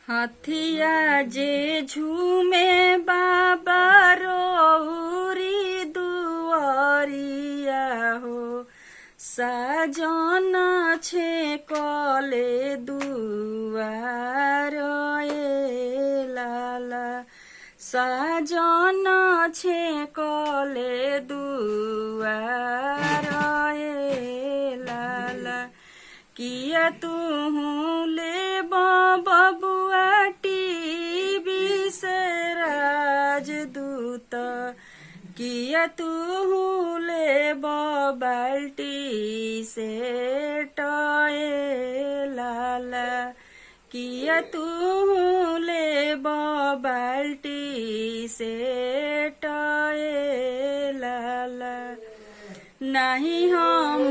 हथिया जे झूमे बाबा रौरी दुआरिया हो साजन छे कले दुआर ए लाला साजन छे कले दुआर ए लाला किया तुहू ले बबुआ टीवी से राजदूत किया तुहू ले बाल्टी से टए लाला किया तुहू ले बाल्टी से टए लाला नहीं हम